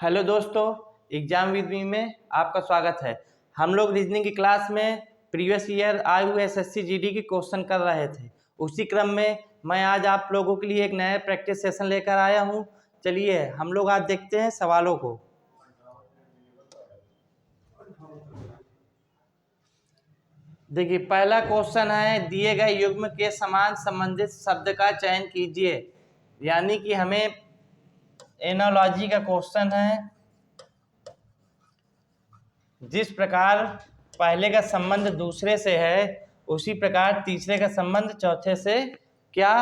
Hello दोस्तों, exam with me में आपका स्वागत है। हम लोग रीजनिंग की क्लास में प्रीवियस ईयर आए हुए एसएससी जीडी के क्वेश्चन कर रहे थे। उसी क्रम में मैं आज आप लोगों के लिए एक नया प्रैक्टिस सेशन लेकर आया हूं। चलिए हम लोग आज देखते हैं सवालों को। देखिए पहला क्वेश्चन है, दिए गए युग्म के समान संबंधित शब्द का चयन कीजिए। यानी कि हमें एनालॉजी का क्वेश्चन है। जिस प्रकार पहले का संबंध दूसरे से है उसी प्रकार तीसरे का संबंध चौथे से क्या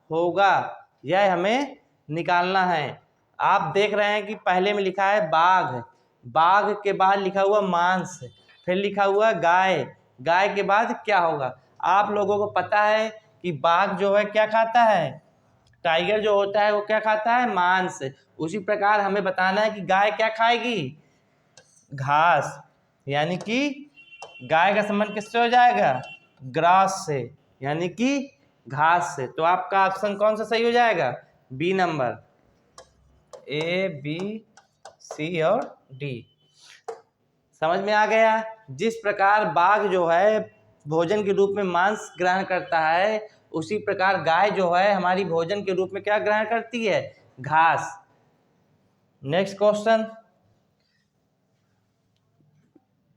होगा, यह हमें निकालना है। आप देख रहे हैं कि पहले में लिखा है बाघ, बाघ के बाद लिखा हुआ मांस, फिर लिखा हुआ गाय, गाय के बाद क्या होगा। आप लोगों को पता है कि बाघ जो है क्या खाता है, टाइगर जो होता है वो क्या खाता है, मांस। उसी प्रकार हमें बताना है कि गाय क्या खाएगी, घास। यानी कि गाय का संबंध किससे हो जाएगा, ग्रास से, यानी कि घास से। तो आपका ऑप्शन कौन सा सही हो जाएगा, B number, A B C और डी। समझ में आ गया। जिस प्रकार बाघ जो है भोजन के रूप में मांस ग्रहण करता है उसी प्रकार गाय जो है हमारी भोजन के रूप में क्या ग्रहण करती है, घास। नेक्स्ट क्वेश्चन,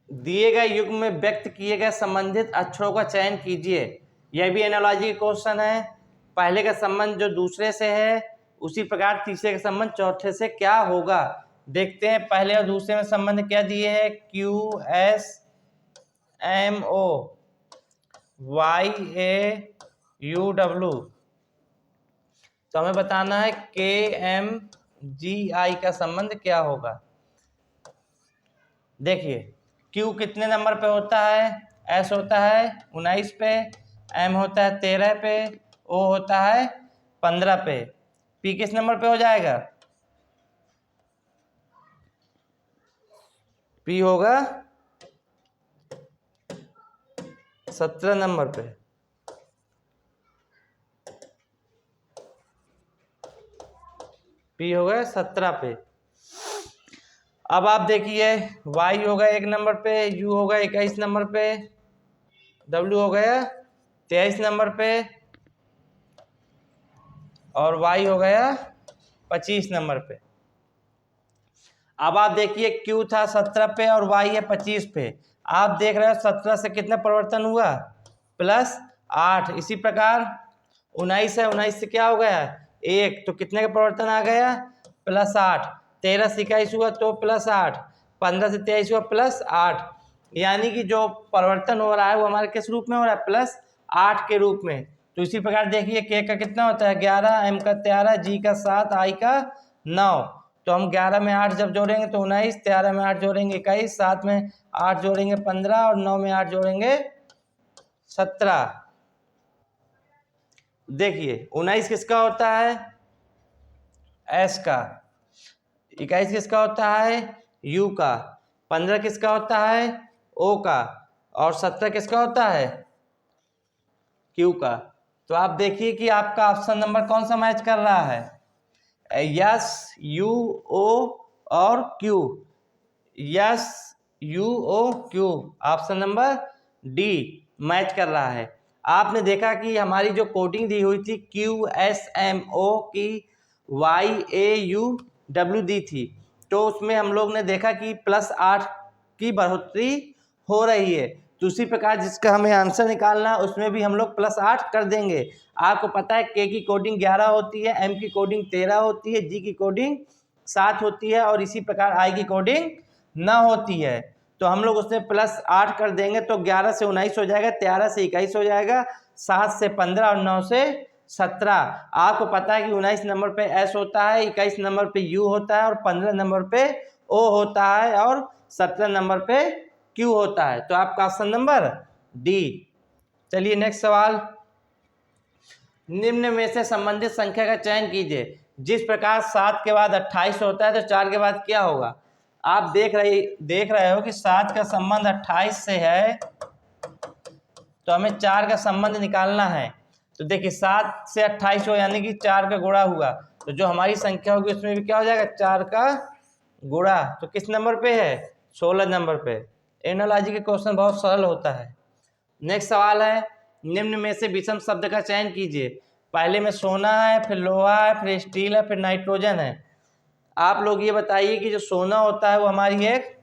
दिए गए युग्म में व्यक्त किए गए संबंधित अक्षरों का चयन कीजिए। यह भी एनालॉजी क्वेश्चन है। पहले का संबंध जो दूसरे से है उसी प्रकार तीसरे का संबंध चौथे से क्या होगा। देखते हैं पहले और दूसरे में संबंध क्या दिए हैं, Q S M O Y A U W. तो हमें बताना है के एम जी आई का संबंध क्या होगा। देखिए Q कितने नंबर पे होता है, S होता है 19 पे, M होता है 13 पे, O होता है 15 पे, P किस नंबर पे हो जाएगा, P होगा 17 नंबर पे। P होगा 17 पे। अब आप देखिए Y होगा 1 नंबर पे, U होगा 21 नंबर पे, W हो गया 23 नंबर पे और Y हो गया 25 नंबर पे। अब आप देखिए Q था 17 पे और Y है 25 पे। आप देख रहे हो 17 से कितना परिवर्तन हुआ, +8। इसी प्रकार 19 है, 19 से क्या हो गया 1, तो कितने का परिवर्तन आ गया, +8। 13 से 21 हुआ तो +8, 15 से 23 हुआ +8। यानी कि जो परिवर्तन हो रहा है वो हमारे किस रूप में हो रहा है, +8 के रूप में। तो इसी प्रकार देखिए K का कितना होता है 11, M का 13, G का 7, I का 9। तो हम 11 में 8 जब जोड़ेंगे तो 19, 13 में 8 जोड़ेंगे 21, 7 में 8 जोड़ेंगे 15 और 9 में 8 जोड़ेंगे 17। देखिए 19 किसका होता है, S का, 21 किसका होता है, U का, 15 किसका होता है, O का, और 17 किसका होता है, Q का। तो आप देखिए कि आपका ऑप्शन नंबर कौन सा मैच कर रहा है, यस यू ओ और Q, S U O Q, option number D match कर रहा है। आपने देखा कि हमारी जो कोडिंग दी हुई थी क्यू एस एम ओ की वाई ए यू डब्ल्यू दी थी, तो उसमें हम लोग ने देखा कि +8 की बढ़ोतरी हो रही है। तो उसी प्रकार जिसका हमें आंसर निकालना है उसमें भी हम लोग +8 कर देंगे। आपको पता है K की कोडिंग 11 होती है, M की कोडिंग 13 होती है, G की कोडिंग 7 होती है और इसी प्रकार I की कोडिंग 9 होती है। तो हम लोग उसमें +8 कर देंगे तो 11 से 19 हो जाएगा, 13 से 21 हो जाएगा, 7 से 15 और 9 से 17। आपको पता है कि 19 नंबर पे S होता है, 21 नंबर पे U होता है और 15 नंबर पे O होता है और 17 नंबर पे Q होता है। तो आपका ऑप्शन नंबर डी। चलिए नेक्स्ट सवाल, निम्न में से संबंधित संख्या का चयन कीजिए। जिस प्रकार 7 के बाद 28 होता है तो 4 के बाद क्या होगा। आप देख रहे हो कि 7 का संबंध 28 से है तो हमें 4 का संबंध निकालना है। तो देखिए 7 से 28 हो यानी कि 4 का गुणा हुआ, तो जो हमारी संख्या होगी उसमें भी क्या हो जाएगा, 4 का गुणा, तो किस नंबर पे है? 16 नंबर पे। एनालॉजी के क्वेश्चन बहुत सरल होता है। नेक्स्ट सवाल है, निम्न में से विषम शब्द का चयन कीजिए। पहले में सोना है, फिर लोहा है, फिर स्टील है, फिर नाइट्रोजन है। आप लोग ये बताइए कि जो सोना होता है वो हमारी एक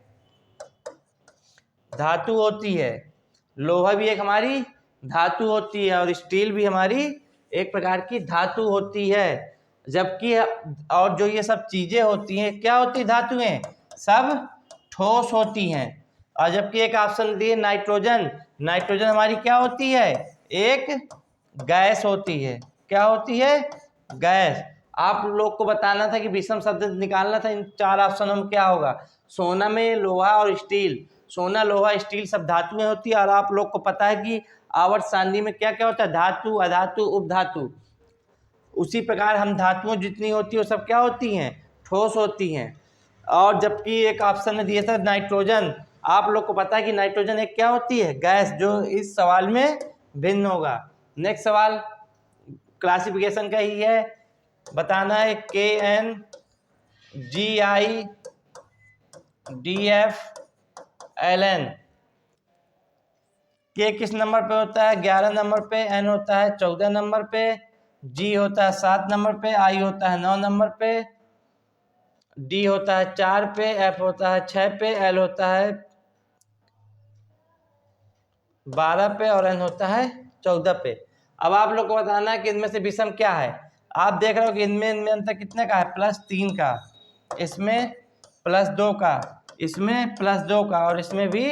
धातु होती है, लोहा भी एक हमारी धातु होती है, और स्टील भी हमारी एक प्रकार की धातु होती है। जबकि और जो ये सब चीजें होती हैं क्या होती धातुएं? सब ठोस होती हैं। और जबकि एक ऑप्शन दिए नाइट्रोजन, नाइट्रोजन हमारी क्या होती है? एक गैस होती है। क्या होती है? गैस। आप लोग को बताना था कि विषम शब्द निकालना था, इन 4 ऑप्शनों में क्या होगा। सोना में लोहा और स्टील, सोना लोहा स्टील सब धातुएं होती है। और आप लोग को पता है कि आवर्त सारणी में क्या क्या होता है? धातु, अधातु, उपधातु। उसी प्रकार हम धातुओं जितनी होती है वो सब क्या होती हैं? ठोस होती हैं। और जबकि एक ऑप्शन में दिया था नाइट्रोजन, आप लोग को पता है कि नाइट्रोजन एक क्या होती है? गैस, जो इस सवाल में भिन्न होगा। नेक्स्ट सवाल क्लासिफिकेशन का ही है, बताना है KN GI DF LN। के किस नंबर पे होता है? 11 नंबर पे, N होता है 14 नंबर पे, G होता है 7 नंबर पे, I होता है 9 नंबर पे, D होता है 4 पे, F होता है 6 पे, L होता है 12 पे और N होता है 14 पे। अब आप लोग को बताना है कि इनमें से विषम क्या है। आप देख रहे हो कि इनमें अंतर कितने का है? +3 का, इसमें +2 का, इसमें +2 का, और इसमें भी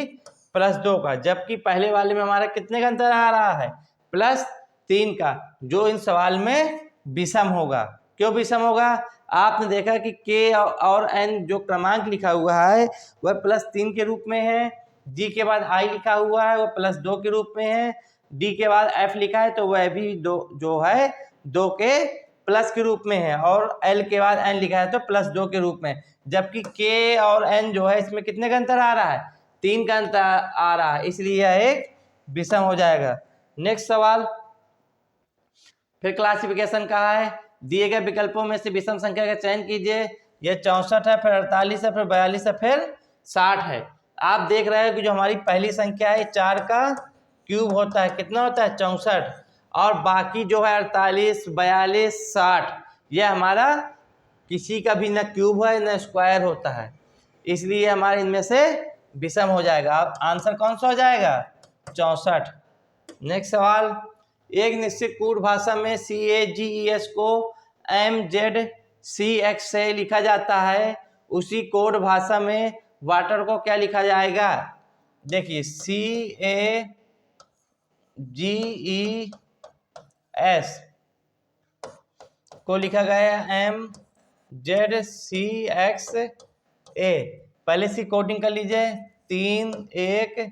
+2 का। जबकि पहले वाले में हमारा कितने का अंतर आ रहा है? +3 का, जो इन सवाल में विषम होगा। क्यों विषम होगा? आपने देखा कि K और N जो क्रमांक लिखा हुआ है वह +3 के रूप में है, G के बाद I लिखा हुआ है वो +2 के रूप में है, D के बाद F लिखा है तो वह भी जो है 2 के प्लस के रूप में है, और L के बाद N लिखा है तो +2 के रूप में। जबकि K और N जो है इसमें कितने का अंतर आ रहा है? 3 का अंतर आ रहा है, इसलिए यह एक विषम हो जाएगा। नेक्स्ट सवाल, फिर क्लासिफिकेशन कहा है, दिए गए विकल्पों में से विषम संख्या का चयन कीजिए। यह 64 है, फिर 48 है, फिर 42 है, फिर 60 है। आप देख रहे हो कि जो हमारी पहली संख्या है 4 का क्यूब होता है, कितना होता है? 64। और बाकी जो है 48, 42, 60, यह हमारा किसी का भी न क्यूब है न स्क्वायर होता है, इसलिए हमारे इनमें से विषम हो जाएगा। अब आंसर कौन सा हो जाएगा? 64। नेक्स्ट सवाल, एक निश्चित कोड भाषा में CAGES को MZCX से लिखा जाता है, उसी कोड भाषा में वाटर को क्या लिखा जाएगा? देखिए CAGES को लिखा गया MZCXA। पहले से कोडिंग कर लीजिए, 3 1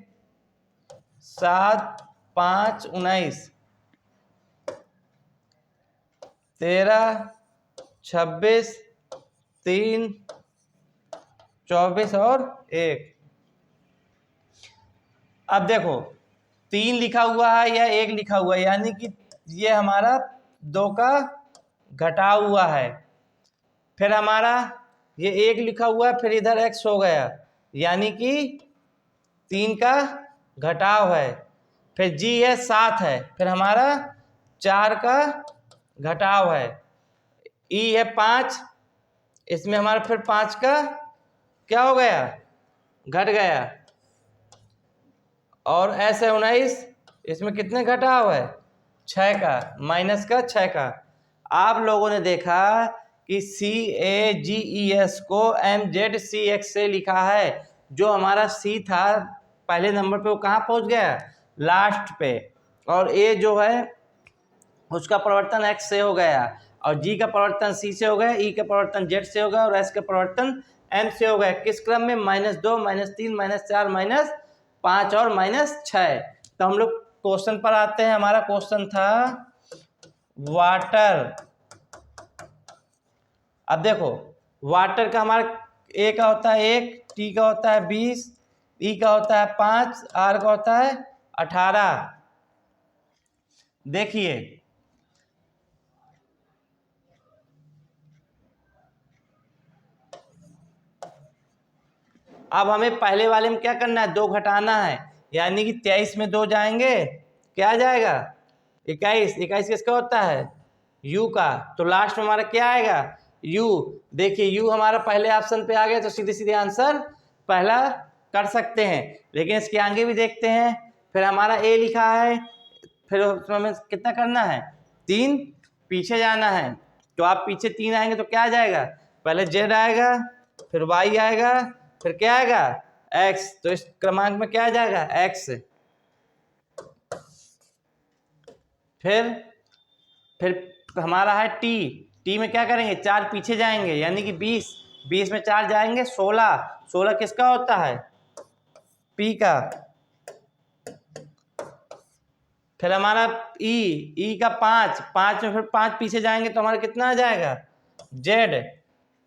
7 5 19 13 26 3 24 और 1। अब देखो 3 लिखा हुआ है या 1 लिखा हुआ है, यानी कि ये हमारा 2 का घटा हुआ है। फिर हमारा ये 1 लिखा हुआ है, फिर इधर x हो गया, यानी कि 3 का घटाव है। फिर G है 7 है, फिर हमारा 4 का घटाव है। E है 5, इसमें हमारा फिर 5 का क्या हो गया? घट गया। और S है 19, इसमें कितने घटाव है? 6 का, माइनस का 6 का। आप लोगों ने देखा कि CAGES को MZCX से लिखा है, जो हमारा C था पहले नंबर पे वो कहाँ पहुँच गया? लास्ट पे। और A जो है उसका परिवर्तन X से हो गया, और G का परिवर्तन C से हो गया, E का परिवर्तन Z से हो गया, और S का परिवर्तन M से हो गया। किस क्रम में? -2, -3, -4, -5 और -6। तो हम लोग क्वेश्चन पर आते हैं। हमारा क्वेश्चन था वाटर। अब देखो वाटर का हमारा A का होता है 1, T का होता है 20, E का होता है 5, R का होता है 18। देखिए अब हमें पहले वाले में क्या करना है, 2 घटाना है, यानी कि 23 में 2 जाएंगे, क्या आ जाएगा 21। 21 किसका होता है, u का। तो लास्ट में हमारा क्या आएगा, u। देखिए u हमारा पहले ऑप्शन पे आ गया, तो सीधे सीधे आंसर पहला कर सकते हैं। लेकिन इसके आगे भी देखते हैं। फिर हमारा a लिखा है, फिर हमें कितना करना है, 3 पीछे जाना है। तो आप पीछे 3 आएंगे तो क्या आ जाएगा, पहले z आएगा, फिर y आएगा, फिर क्या आएगा x। तो इस क्रमांक में क्या आ जाएगा x। फिर हमारा है t में क्या करेंगे, 4 पीछे जाएंगे, यानी कि 20 में 4 जाएंगे 16 किसका होता है, p का। फिर हमारा ई का 5 में फिर 5 पीछे जाएंगे तो हमारा कितना आ जाएगा z।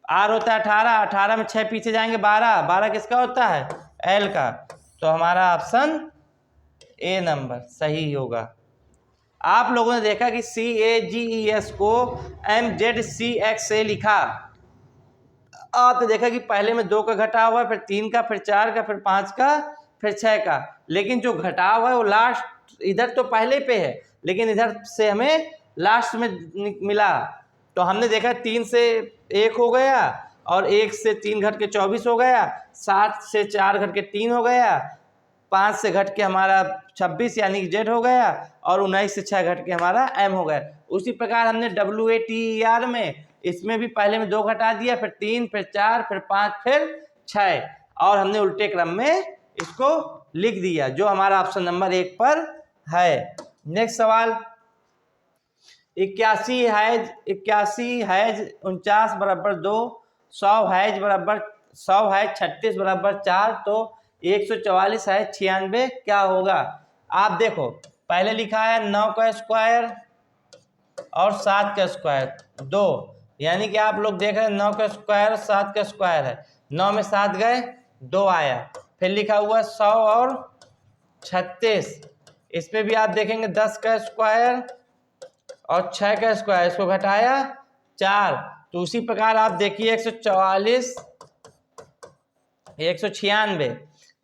r होता है 18 में 6 पीछे जाएंगे 12 किसका होता है l का। तो हमारा ऑप्शन ए नंबर सही होगा। आप लोगों ने देखा कि CAGES को MZCX से लिखा। आपने देखा कि पहले में 2 का घटाव हुआ, फिर 3 का, फिर 4 का, फिर 5 का, फिर 6 का। लेकिन जो घटाव है वो लास्ट इधर तो पहले पे है, लेकिन इधर से हमें लास्ट में मिला। तो हमने देखा 3 से 1 हो गया, और 1 से 3 घट के 24 हो गया, 7 से 4 घट के 3 हो गया, 5 से घट के हमारा 26 यानी कि जेड हो गया, और 19 से 6 घट के हमारा एम हो गया। उसी प्रकार हमने WATER में इसमें भी पहले में 2 घटा दिया, फिर 3, फिर 4, फिर 5, फिर 6, और हमने उल्टे क्रम में इसको लिख दिया, जो हमारा ऑप्शन नंबर 1 पर है। नेक्स्ट सवाल, 81 हैज 49 बराबर 2, 100 हैज 36 बराबर 4, तो 144 है 96 क्या होगा। आप देखो पहले लिखा है 9 का स्क्वायर और 7 का स्क्वायर 2, यानी कि आप लोग देख रहे हैं 9 का स्क्वायर 7 का स्क्वायर है, 9 में 7 गए 2 आया। फिर लिखा हुआ 100 और 36, इसमें भी आप देखेंगे 10 का स्क्वायर और 6 का स्क्वायर, इसको घटाया 4। तो उसी प्रकार आप देखिए 144 196,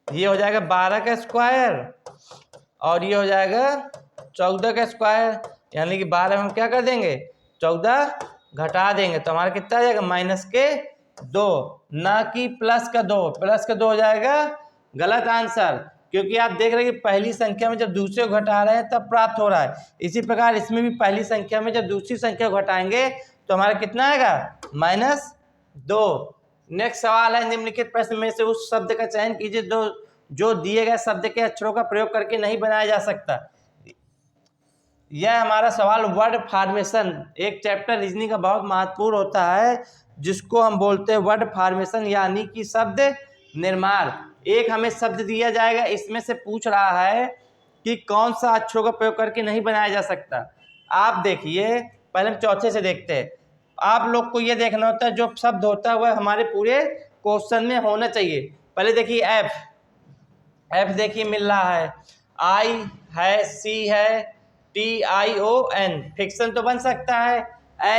ये हो जाएगा 12 का स्क्वायर, और ये हो जाएगा 14 का स्क्वायर, यानी कि 12 में हम क्या कर देंगे 14 घटा देंगे, तो हमारा कितना आ जाएगा -2, ना कि +2 हो जाएगा गलत आंसर। क्योंकि आप देख रहे हैं कि पहली संख्या में जब दूसरे को घटा रहे हैं तब प्राप्त हो रहा है। इसी प्रकार इसमें भी पहली संख्या में जब दूसरी संख्या को घटाएंगे तो हमारा कितना आएगा -2। नेक्स्ट सवाल है, निम्नलिखित प्रश्न में से उस शब्द का चयन कीजिए जो दिए गए शब्द के अक्षरों का प्रयोग करके नहीं बनाया जा सकता। यह हमारा सवाल वर्ड फॉर्मेशन, एक चैप्टर रीजनिंग का बहुत महत्वपूर्ण होता है, जिसको हम बोलते हैं वर्ड फॉर्मेशन, यानी कि शब्द निर्माण। एक हमें शब्द दिया जाएगा, इसमें से पूछ रहा है कि कौन सा अक्षरों का प्रयोग करके नहीं बनाया जा सकता। आप देखिए, पहले हम चौथे से देखते हैं। आप लोग को ये देखना होता है जो शब्द होता है वह हमारे पूरे क्वेश्चन में होना चाहिए। पहले देखिए एफ देखिए मिल रहा है, आई है, सी है, TION फिक्शन तो बन सकता है,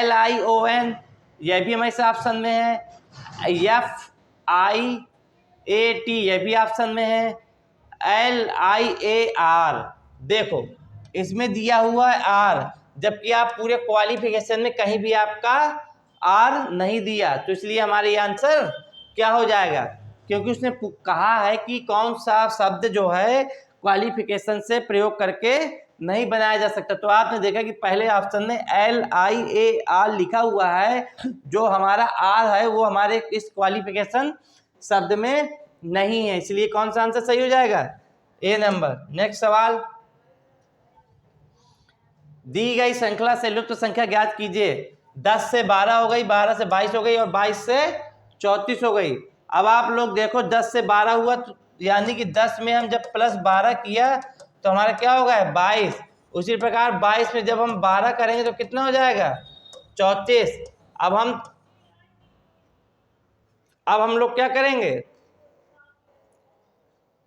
LION यह भी हमारे ऑप्शन में है, FIAT यह भी ऑप्शन में है, LIAR देखो इसमें दिया हुआ है R, जबकि आप पूरे क्वालिफिकेशन में कहीं भी आपका R नहीं दिया, तो इसलिए हमारे ये आंसर क्या हो जाएगा, क्योंकि उसने कहा है कि कौन सा शब्द जो है क्वालिफिकेशन से प्रयोग करके नहीं बनाया जा सकता। तो आपने देखा कि पहले ऑप्शन में LIAR लिखा हुआ है, जो हमारा R है वो हमारे इस क्वालिफिकेशन शब्द में नहीं है, इसलिए कौन सा आंसर सही हो जाएगा, ए नंबर। नेक्स्ट सवाल, दी गई श्रृंखला से लुप्त संख्या ज्ञात कीजिए। 10 से 12 हो गई, 12 से 22 हो गई, और 22 से 34 हो गई। अब आप लोग देखो 10 से 12 हुआ, तो यानी कि 10 में हम जब +12 किया तो हमारा क्या होगा 22। उसी प्रकार 22 में जब हम 12 करेंगे तो कितना हो जाएगा 34। अब हम लोग क्या करेंगे,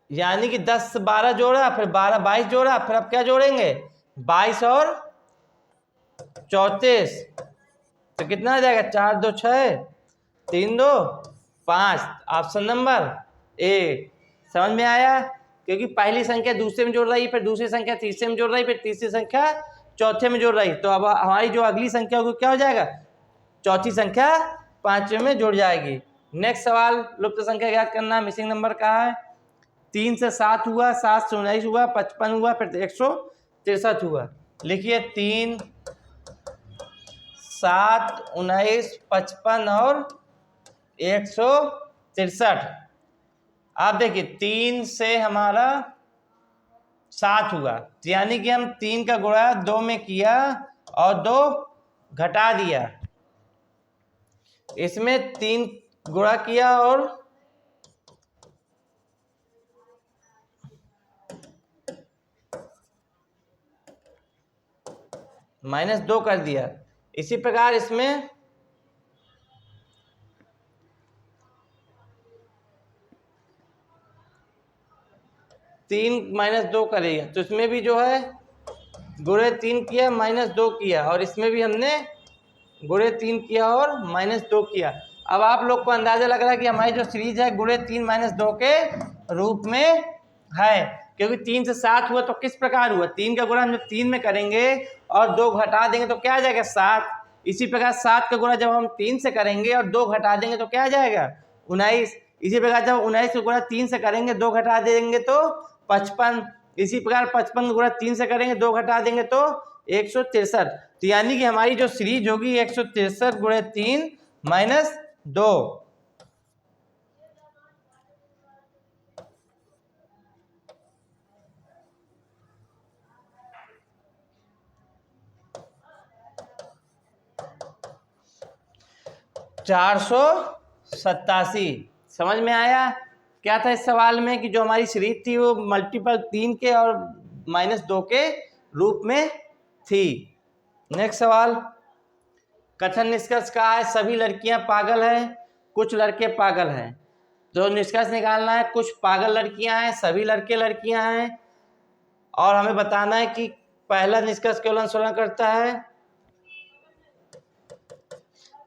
यानी कि 10 से 12 जोड़ा, फिर 12 22 जोड़ा, फिर अब क्या जोड़ेंगे 22 और 34, तो कितना आ जाएगा 4 2 6 3 2 5, ऑप्शन नंबर 1। समझ में आया? क्योंकि पहली संख्या दूसरे में जोड़ रही, फिर दूसरी संख्या तीसरे में जोड़ रही, फिर तीसरी संख्या चौथे में जोड़ रही, तो अब हमारी जो अगली संख्या होगी क्या हो जाएगा, चौथी संख्या पांचवें में जुड़ जाएगी। नेक्स्ट सवाल, लुप्त संख्या ज्ञात करना। मिसिंग नंबर कहाँ है? 3 से 7 हुआ, 7 से 19 हुआ, 55 हुआ, फिर 163 हुआ। लिखिए 3, 7, 19, 55 और 163। आप देखिए 3 से हमारा 7 हुआ, यानी कि हम 3 का गुणा 2 में किया और 2 घटा दिया। इसमें 3 गुणा किया और -2 कर दिया। इसी प्रकार इसमें 3 -2 करेगा, तो इसमें भी जो है गुणे 3 किया -2 किया, और इसमें भी हमने गुणे 3 किया और -2 किया। अब आप लोग को अंदाजा लग रहा है कि हमारी जो सीरीज है गुणे 3 -2 के रूप में है, क्योंकि 3 से 7 हुआ तो किस प्रकार हुआ, 3 का गुणा हम जब 3 में करेंगे और 2 घटा देंगे तो क्या आ जाएगा 7। इसी प्रकार 7 का गुणा जब हम 3 से करेंगे और 2 घटा देंगे तो क्या आ जाएगा 19। इसी प्रकार जब 19 का गुणा 3 से करेंगे 2 घटा देंगे तो 55। इसी प्रकार 55 का गुणा 3 से करेंगे 2 घटा देंगे तो 163। तो यानी कि हमारी जो सीरीज होगी 163 गुणे 3 -2। $487। समझ में आया? क्या था इस सवाल में कि जो हमारी सीरीज थी वो मल्टीपल 3 के और -2 के रूप में थी। नेक्स्ट सवाल, कथन निष्कर्ष कहा है सभी लड़कियां पागल हैं, कुछ लड़के पागल हैं। तो निष्कर्ष निकालना है कुछ पागल लड़कियां हैं, सभी लड़के लड़कियां हैं, और हमें बताना है कि पहला निष्कर्ष केवल अनुसरण करता है,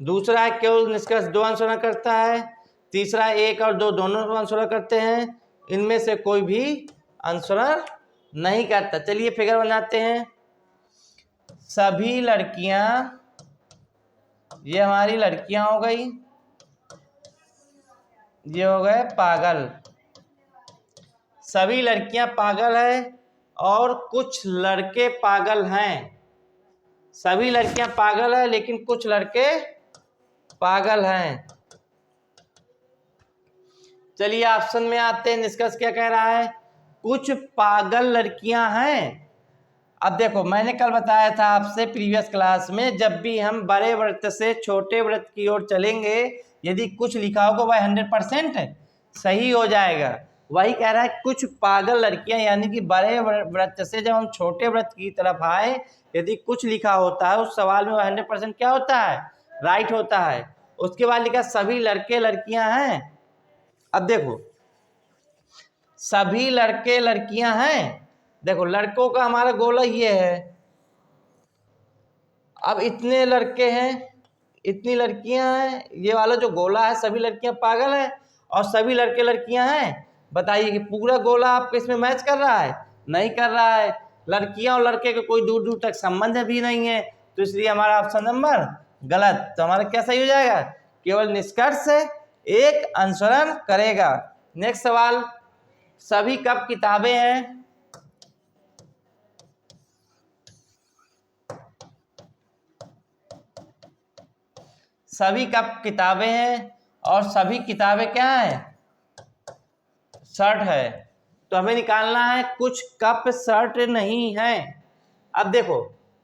दूसरा है केवल निष्कर्ष 2 अनुसरण करता है, तीसरा 1 और 2 दोनों अनुसरण करते हैं, इनमें से कोई भी अनुसरण नहीं करता। चलिए फिगर बनाते हैं। सभी लड़कियां, ये हमारी लड़कियां हो गई, ये हो गए पागल। सभी लड़कियां पागल है और कुछ लड़के पागल हैं। सभी लड़कियां पागल है लेकिन कुछ लड़के पागल हैं। चलिए ऑप्शन में आते हैं। निष्कर्ष क्या कह रहा है, कुछ पागल लड़कियां हैं। अब देखो मैंने कल बताया था आपसे प्रीवियस क्लास में, जब भी हम बड़े वृत्त से छोटे वृत्त की ओर चलेंगे यदि कुछ लिखा होगा वह 100% सही हो जाएगा। वही कह रहा है कुछ पागल लड़कियां, यानी कि बड़े वृत्त से जब हम छोटे वृत्त की तरफ आए यदि कुछ लिखा होता है उस सवाल में 100% क्या होता है, राइट होता है। उसके बाद लिखा सभी लड़के लड़कियां हैं। अब देखो सभी लड़के लड़कियां हैं, देखो लड़कों का हमारा गोला ये है, अब इतने लड़के हैं इतनी लड़कियां हैं, ये वाला जो गोला है सभी लड़कियां पागल है और सभी लड़के लड़कियां हैं। बताइए कि पूरा गोला आपको इसमें मैच कर रहा है, नहीं कर रहा है। लड़कियां और लड़के का कोई दूर दूर तक संबंध भी नहीं है, तो इसलिए हमारा ऑप्शन नंबर गलत। तो हमारा क्या सही हो जाएगा, केवल निष्कर्ष एक अनुसरण करेगा। नेक्स्ट सवाल, सभी कब किताबें हैं। सभी कब किताबें हैं और सभी किताबें क्या हैं, शर्ट है। तो हमें निकालना है कुछ कप शर्ट नहीं है। अब देखो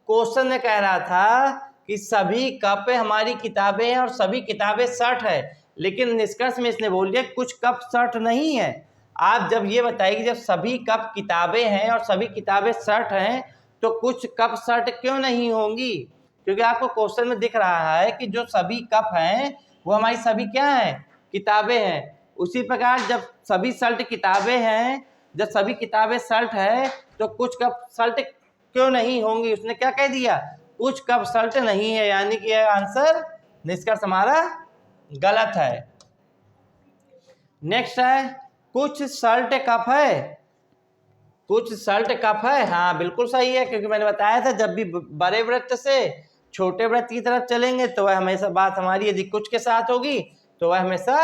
क्वेश्चन ने कह रहा था कि सभी कप हमारी किताबें हैं और सभी किताबें शर्ट है, लेकिन निष्कर्ष में इसने बोल दिया कुछ कप शर्ट नहीं है। आप जब ये बताइए कि जब सभी कप किताबें हैं और सभी किताबें शर्ट हैं तो कुछ कप शर्ट क्यों नहीं होंगी, क्योंकि आपको क्वेश्चन में दिख रहा है कि जो सभी कप हैं वो हमारी सभी क्या हैं, किताबें हैं। उसी प्रकार जब सभी शर्ट किताबें हैं, जब सभी किताबें शर्ट है तो कुछ कप शर्ट क्यों नहीं होंगी, उसने क्या कह दिया, कुछ कप शर्ट नहीं है, यानी कि आंसर निष्कर्ष हमारा गलत है। नेक्स्ट है कुछ सल्ट कफ है, कुछ सल्ट कफ है, हाँ बिल्कुल सही है, क्योंकि मैंने बताया था जब भी बड़े वृत्त से छोटे वृत्त की तरफ चलेंगे तो वह हमेशा बात हमारी यदि कुछ के साथ होगी तो वह हमेशा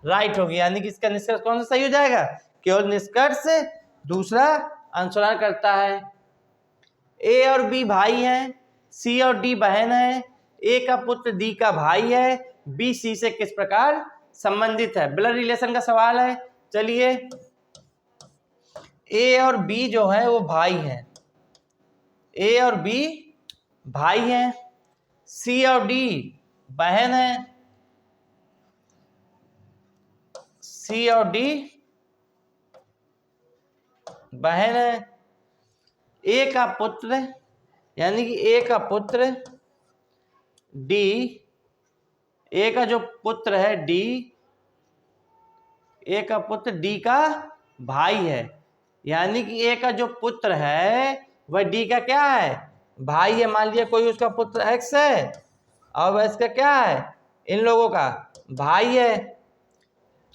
राइट होगी, यानी कि इसका निष्कर्ष कौन सा सही हो जाएगा? केवल निष्कर्ष दूसरा अनुसरण करता है। ए और बी भाई हैं, सी और डी बहन है, ए का पुत्र डी का भाई है, बी सी से किस प्रकार संबंधित है? ब्लड रिलेशन का सवाल है। चलिए, ए और बी जो है वो भाई हैं, ए और बी भाई हैं, सी और डी बहन है, सी और डी बहन है, ए का पुत्र यानी कि ए का पुत्र डी, ए का जो पुत्र है डी, ए का पुत्र डी का भाई है, यानी कि ए का जो पुत्र है वह डी का क्या है? भाई है। मान लिया कोई उसका पुत्र एक्स है और वह इसका क्या है? इन लोगों का भाई है।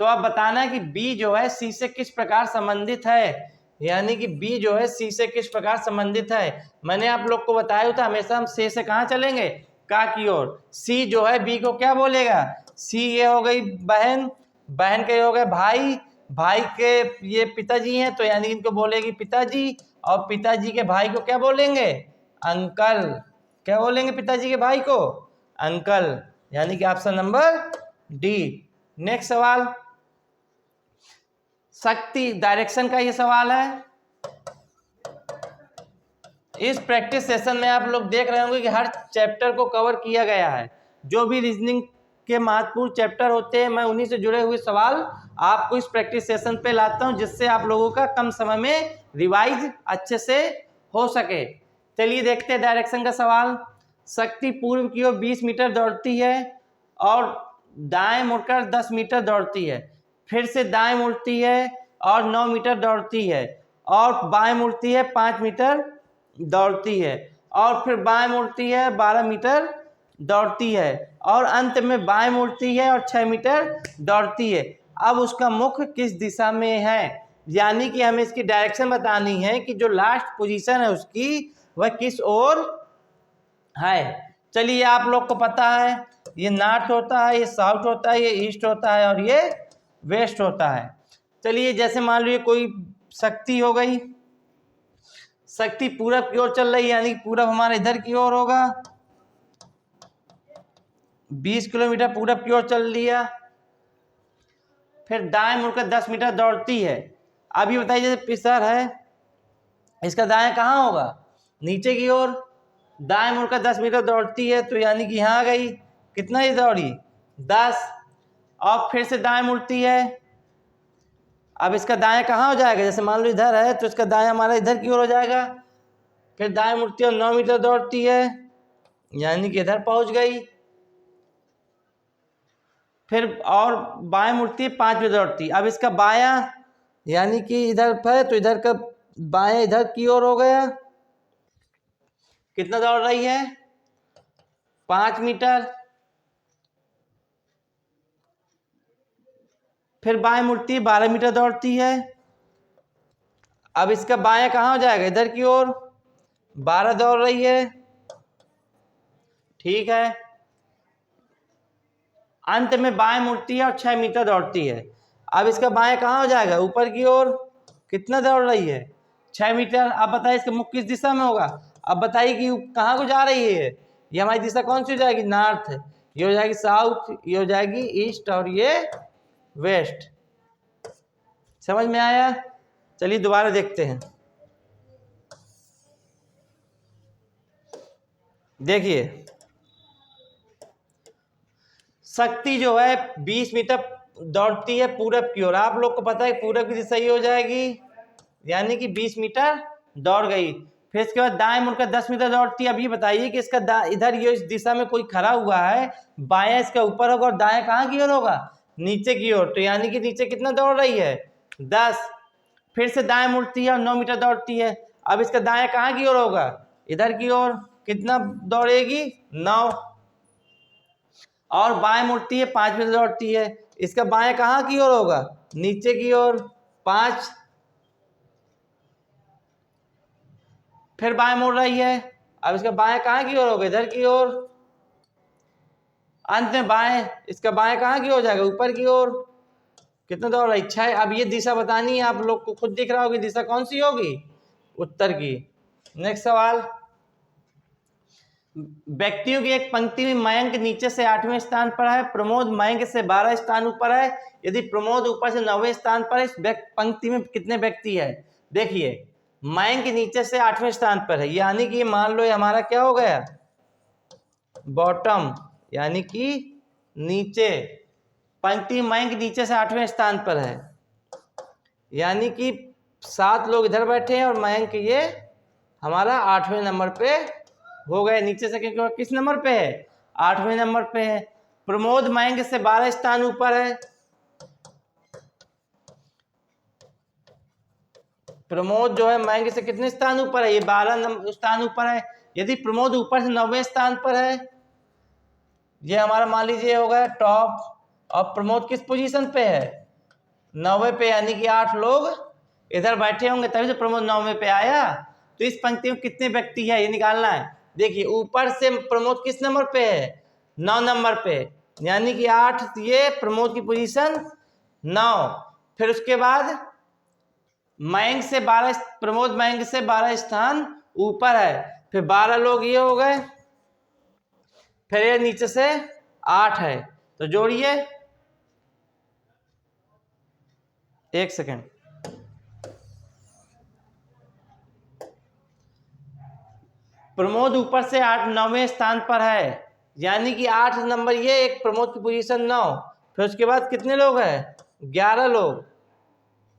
तो अब बताना है कि बी जो है सी से किस प्रकार संबंधित है, यानी कि बी जो है सी से किस प्रकार संबंधित है। मैंने आप लोग को बताया था हमेशा हम से कहाँ चलेंगे? का की ओर। सी जो है बी को क्या बोलेगा? सी ये हो गई बहन, बहन के हो गए भाई, भाई के ये पिताजी हैं तो यानी इनको बोलेगी पिताजी, और पिताजी के भाई को क्या बोलेंगे? अंकल। क्या बोलेंगे पिताजी के भाई को? अंकल, यानी कि ऑप्शन नंबर डी। नेक्स्ट सवाल, शक्ति डायरेक्शन का ये सवाल है। इस प्रैक्टिस सेशन में आप लोग देख रहे होंगे कि हर चैप्टर को कवर किया गया है। जो भी रीजनिंग के महत्वपूर्ण चैप्टर होते हैं मैं उन्हीं से जुड़े हुए सवाल आपको इस प्रैक्टिस सेशन पे लाता हूं, जिससे आप लोगों का कम समय में रिवाइज अच्छे से हो सके। चलिए देखते हैं डायरेक्शन का सवाल। शक्ति पूर्व की ओर 20 मीटर दौड़ती है और दाएं मुड़कर 10 मीटर दौड़ती है, फिर से दाएं मुड़ती है और 9 मीटर दौड़ती है, और बाएं मुड़ती है 5 मीटर दौड़ती है, और फिर बाएं मुड़ती है 12 मीटर दौड़ती है, और अंत में बाएं मुड़ती है और 6 मीटर दौड़ती है। अब उसका मुख किस दिशा में है, यानी कि हमें इसकी डायरेक्शन बतानी है कि जो लास्ट पोजीशन है उसकी वह किस ओर है। चलिए आप लोग को पता है ये नॉर्थ होता है, ये साउथ होता है, ये ईस्ट होता है और ये वेस्ट होता है। चलिए जैसे मान लीजिए कोई शक्ति हो गई, शक्ति पूरब की ओर चल रही है, यानी पूरब हमारा इधर की ओर होगा, 20 किलोमीटर पूरब की ओर चल लिया, फिर दाएं मुड़कर 10 मीटर दौड़ती है। अभी बताइए जैसे पिसर है, इसका दाएं कहाँ होगा? नीचे की ओर। दाएं मुड़कर 10 मीटर दौड़ती है तो यानी कि यहाँ आ गई, कितना ही दौड़ी? 10, और फिर से दाएं मुड़ती है। अब इसका दाएं कहाँ हो जाएगा? जैसे मान लो इधर है तो इसका दाएं हमारा इधर की ओर हो जाएगा, फिर दाएं मुड़ती है 9 मीटर दौड़ती है, यानी कि इधर पहुंच गई, फिर और बाएं मुड़ती है 5 मीटर दौड़ती है। अब इसका बायां यानी कि इधर है तो इधर का बाएं इधर की ओर हो गया, कितना दौड़ रही है? 5 मीटर। फिर बाएं मुड़ती है 12 मीटर दौड़ती है। अब इसका बायां कहाँ हो जाएगा? इधर की ओर, 12 दौड़ रही है, ठीक है। अंत में बाएं मुड़ती है और 6 मीटर दौड़ती है। अब इसका बाएं कहाँ हो जाएगा? ऊपर की ओर, कितना दौड़ रही है? 6 मीटर। अब बताइए इसका मुख किस दिशा में होगा? अब बताइए कि कहाँ को जा रही है? ये हमारी दिशा कौन सी हो जाएगी? नॉर्थ। ये हो जाएगी साउथ, ये हो जाएगी ईस्ट और ये वेस्ट। समझ में आया? चलिए दोबारा देखते हैं। देखिए शक्ति जो है 20 मीटर दौड़ती है पूरब की ओर। आप लोग को पता है पूरब की दिशा ये हो जाएगी, यानी कि 20 मीटर दौड़ गई। फिर इसके बाद दाएं मुड़कर 10 मीटर दौड़ती है। अब ये बताइए कि इसका इधर ये इस दिशा में कोई खड़ा हुआ है, बायां इसका ऊपर होगा और दाएं कहाँ की ओर होगा? नीचे की ओर। तो यानी कि नीचे कितना दौड़ रही है? 10। फिर से दाएं मुड़ती है और 9 मीटर दौड़ती है। अब इसका दाएं कहाँ की ओर होगा? इधर की ओर। कितना दौड़ेगी? 9। और बाएं मुड़ती है 5 मीटर दौड़ती है। इसका बाएं कहाँ की ओर होगा? नीचे की ओर। 5, फिर बाएं मुड़ रही है। अब इसका बाएं कहाँ की ओर होगा? इधर की ओर। अंत में बाएं, इसका बाएं कहाँ की ओर जाएगा? ऊपर की ओर। कितना दौड़ रहा है? 6। अब ये दिशा बतानी है, आप लोग को खुद दिख रहा होगी दिशा कौन सी होगी? उत्तर की। नेक्स्ट सवाल, व्यक्तियों की एक पंक्ति में मयंक नीचे से 8वें स्थान पर है, प्रमोद मयंक से 12 स्थान ऊपर है। यदि प्रमोद ऊपर से 9वें स्थान पर है, इस पंक्ति में कितने व्यक्ति है? देखिए, मयंक नीचे से 8वें स्थान पर है, यानी कि मान लो ये हमारा क्या हो गया? बॉटम, यानी कि नीचे। पंक्ति मयंक नीचे से 8वें स्थान पर है, यानी कि 7 लोग इधर बैठे हैं और मयंक ये हमारा 8वें नंबर पे हो गए। नीचे से क्योंकि किस नंबर पे है? 8वें नंबर पे है। प्रमोद मयंक से 12 स्थान ऊपर है। प्रमोद जो है मयंक से कितने स्थान ऊपर है? ये 12 स्थान ऊपर है। यदि प्रमोद ऊपर से 9वें स्थान पर है, ये हमारा मान लीजिए हो गया टॉप, और प्रमोद किस पोजीशन पे है? 9वें पे, यानी कि 8 लोग इधर बैठे होंगे तभी से प्रमोद 9वें पे आया। तो इस पंक्ति में कितने व्यक्ति है ये निकालना है। देखिए, ऊपर से प्रमोद किस नंबर पे है? 9 नंबर पे, यानी कि 8, ये प्रमोद की पोजीशन 9। फिर उसके बाद मयंक से 12, प्रमोद मयंक से 12 स्थान ऊपर है, फिर 12 लोग ये हो गए, फिर ये नीचे से 8 है, तो जोड़िए। 1 सेकेंड। प्रमोद ऊपर से 8 9वें स्थान पर है, यानी कि 8 नंबर ये, एक प्रमोद की पोजीशन 9। फिर उसके बाद कितने लोग हैं? 11 लोग।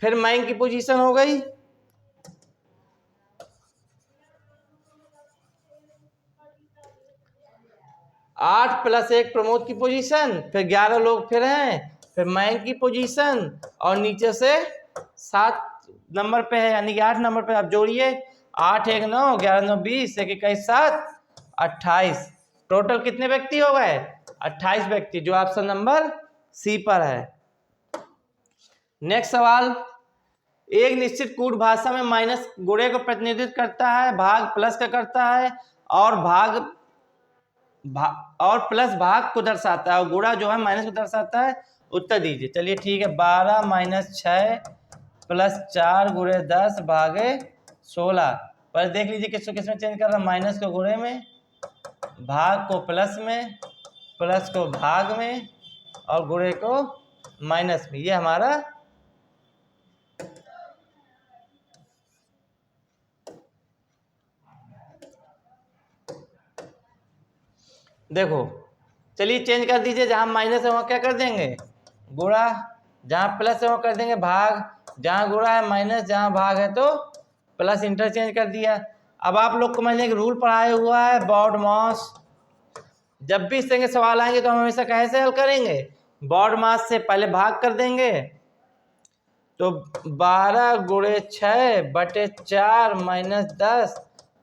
फिर मयंक की पोजीशन हो गई 8 + 1 प्रमोद की पोजीशन, फिर 11 लोग फिर हैं, फिर मयंक की पोजीशन, और नीचे से 7 नंबर पे है, यानी कि 8 नंबर पे। आप जोड़िए, 8 1 9, 11 9 20, 1 21 7, 28। टोटल कितने व्यक्ति हो गए? 28 व्यक्ति, जो ऑप्शन नंबर सी पर है। नेक्स्ट सवाल, एक निश्चित कूट भाषा में माइनस गुणे को प्रतिनिधित्व करता है, भाग प्लस का करता है, और और प्लस भाग को दर्शाता है, और गुणा जो है माइनस को दर्शाता है। उत्तर दीजिए। चलिए ठीक है, 12 - 6 + 4 × 10 भागे 16। पर देख लीजिए किसको किसमें चेंज कर रहा है? माइनस को गुणे में, भाग को प्लस में, प्लस को भाग में, और गुणे को माइनस में। ये हमारा देखो, चलिए चेंज कर दीजिए। जहां माइनस है वहां क्या कर देंगे? गुणा। जहां प्लस है वहां कर देंगे भाग। जहां गुणा है माइनस, जहां भाग है तो प्लस। इंटरचेंज कर दिया। अब आप लोग को मैंने एक रूल पढ़ाया हुआ है, बॉड मास। जब भी इस तरह के सवाल आएंगे तो हम हमेशा कैसे हल करेंगे? बॉड मास से पहले भाग कर देंगे, तो 12 × 6/4 - 10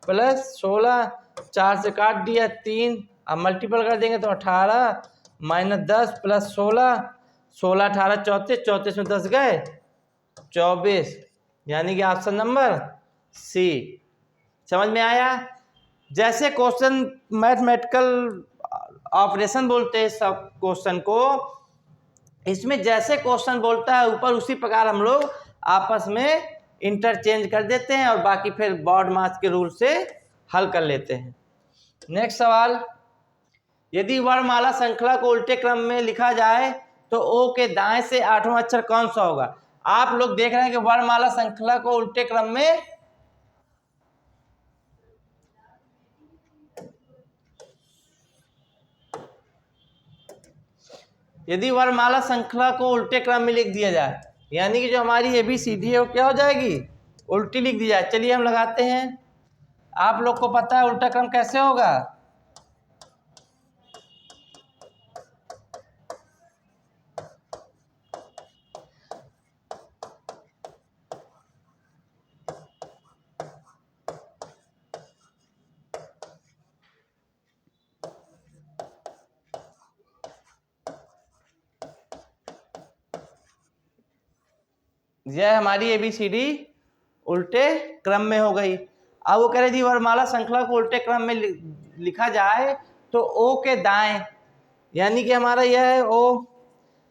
+ 16। 4 से काट दिया 3, अब मल्टीपल कर देंगे तो 18 - 10 + 16। 16 18 34, 34 में 10 गए 24, यानी कि ऑप्शन नंबर सी। समझ में आया? जैसे क्वेश्चन मैथमेटिकल ऑपरेशन बोलते हैं सब क्वेश्चन को, इसमें जैसे क्वेश्चन बोलता है ऊपर, उसी प्रकार हम लोग आपस में इंटरचेंज कर देते हैं, और बाकी फिर बॉड मास के रूल से हल कर लेते हैं। नेक्स्ट सवाल, यदि वर्णमाला श्रृंखला को उल्टे क्रम में लिखा जाए तो ओ के दाएं से 8वां अक्षर कौन सा होगा? आप लोग देख रहे हैं कि वर्णमाला श्रृंखला को उल्टे क्रम में यदि वर्णमाला श्रृंखला को उल्टे क्रम में लिख दिया जाए, यानी कि जो हमारी ABCD है वो क्या हो जाएगी? उल्टी लिख दी जाए। चलिए हम लगाते हैं। आप लोग को पता है उल्टा क्रम कैसे होगा? यह हमारी ABCD उल्टे क्रम में हो गई। अब वो कह रहे जी वर्णमाला श्रृंखला को उल्टे क्रम में लिखा जाए तो O के दाएं, यानी कि हमारा यह है O।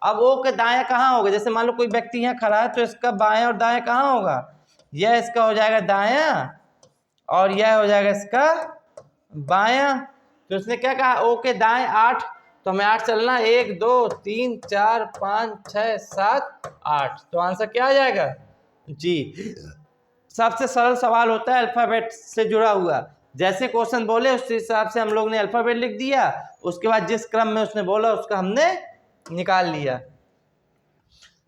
अब O के दाएं कहाँ होगा? जैसे मान लो कोई व्यक्ति यहाँ खड़ा है तो इसका बाएं और दाएं कहाँ होगा? यह इसका हो जाएगा दायां और यह हो जाएगा इसका बायां। तो इसने क्या कहा? O के दाएं 8, तो हमें 8 चलना, 1 2 3 4 5 6 7 8। तो आंसर क्या आ जाएगा? जी। सबसे सरल सवाल होता है अल्फाबेट से जुड़ा हुआ। जैसे क्वेश्चन बोले उस हिसाब से हम लोग ने अल्फाबेट लिख दिया, उसके बाद जिस क्रम में उसने बोला उसका हमने निकाल लिया।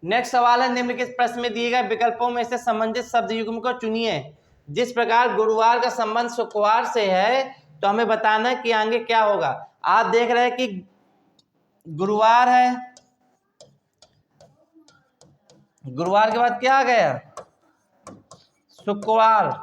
नेक्स्ट सवाल है, निम्नलिखित प्रश्न में दिए गए विकल्पों में से संबंधित शब्द युग्म को चुनिए। जिस प्रकार गुरुवार का संबंध शुक्रवार से है तो हमें बताना है कि आगे क्या होगा। आप देख रहे हैं कि गुरुवार है, गुरुवार के बाद क्या आ गया? शुक्रवार,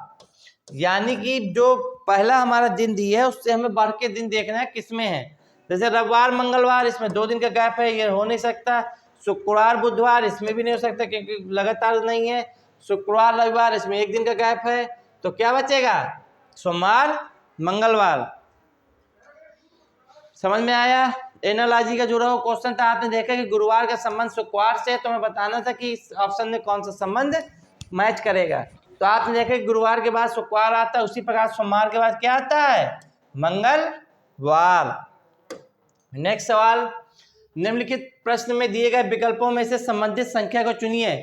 यानी कि जो पहला हमारा दिन दिया है उससे हमें बढ़ के दिन देखना है किसमें है। जैसे रविवार मंगलवार, इसमें 2 दिन का गैप है, ये हो नहीं सकता। शुक्रवार बुधवार, इसमें भी नहीं हो सकता क्योंकि लगातार नहीं है। शुक्रवार रविवार, इसमें 1 दिन का गैप है, तो क्या बचेगा? सोमवार मंगलवार। समझ में आया? एनालॉजी का जुड़ा हुआ क्वेश्चन था। आपने देखा कि गुरुवार का संबंध शुक्रवार से है, तो हमें बताना था कि इस ऑप्शन में कौन सा संबंध मैच करेगा। तो आपने देखा कि गुरुवार के बाद शुक्रवार आता है, उसी प्रकार सोमवार के बाद क्या आता है? मंगलवार। नेक्स्ट सवाल, निम्नलिखित प्रश्न में दिए गए विकल्पों में से संबंधित संख्या को चुनिए।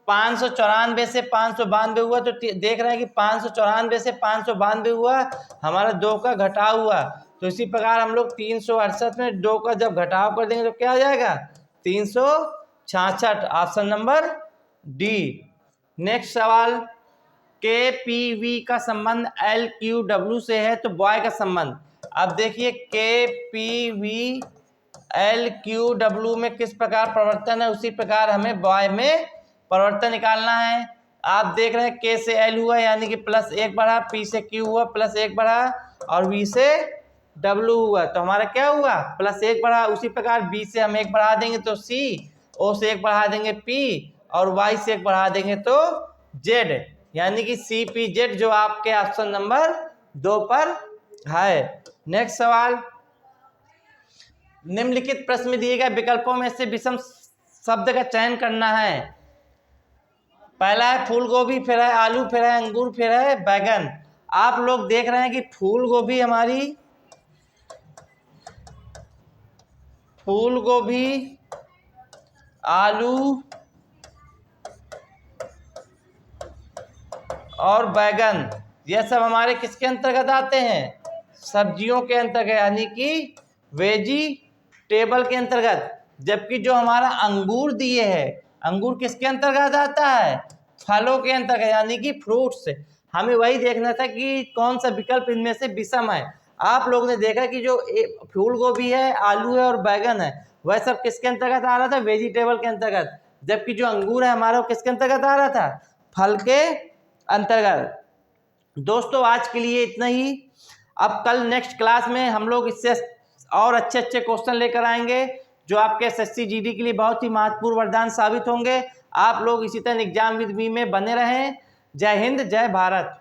594 से 592 हुआ, तो देख रहे हैं कि 594 से 592 हुआ, हमारा 2 का घटाव हुआ। तो इसी प्रकार हम लोग 368 में 2 का जब घटाव कर देंगे तो क्या आ जाएगा? 366। Option number D. नेक्स्ट सवाल, KPV का संबंध LQW से है, तो बॉय का संबंध। अब देखिए KPV LQW में किस प्रकार परिवर्तन है, उसी प्रकार हमें बॉय में परिवर्तन निकालना है। आप देख रहे हैं K से L हुआ, यानी कि +1 बढ़ा, P से Q हुआ +1 बढ़ा, और V से W हुआ, तो हमारा क्या हुआ? +1 बढ़ा। उसी प्रकार B से हम 1 बढ़ा देंगे तो C, O से 1 बढ़ा देंगे P, और Y से 1 बढ़ा देंगे तो Z, यानी कि CPZ, जो आपके ऑप्शन नंबर 2 पर है। नेक्स्ट सवाल, निम्नलिखित प्रश्न में दिए गए विकल्पों में से विषम शब्द का चयन करना है। पहला है फूल गोभी, फिर है आलू, फिर है अंगूर, फिर है बैगन। आप लोग देख रहे हैं कि फूल गोभी हमारी, फूल गोभी, आलू और बैगन, यह सब हमारे किसके अंतर्गत आते हैं? सब्जियों के अंतर्गत, यानी कि वेजिटेबल के अंतर्गत। जबकि जो हमारा अंगूर दिए है, अंगूर किसके अंतर्गत आता है? फलों के अंतर्गत, यानी कि फ्रूट्स। हमें वही देखना था कि कौन सा विकल्प इनमें से विषम है। आप लोगों ने देखा कि जो फूल गोभी है, आलू है और बैगन है, वह सब किसके अंतर्गत आ रहा था? वेजिटेबल के अंतर्गत। जबकि जो अंगूर है हमारा, वो किसके अंतर्गत आ रहा था? फल के अंतर्गत। दोस्तों आज के लिए इतना ही। अब कल नेक्स्ट क्लास में हम लोग इससे और अच्छे अच्छे क्वेश्चन लेकर आएंगे, जो आपके SSC GD के लिए बहुत ही महत्वपूर्ण वरदान साबित होंगे। आप लोग इसी तरह एग्जाम विद मी में बने रहें। जय हिंद, जय भारत।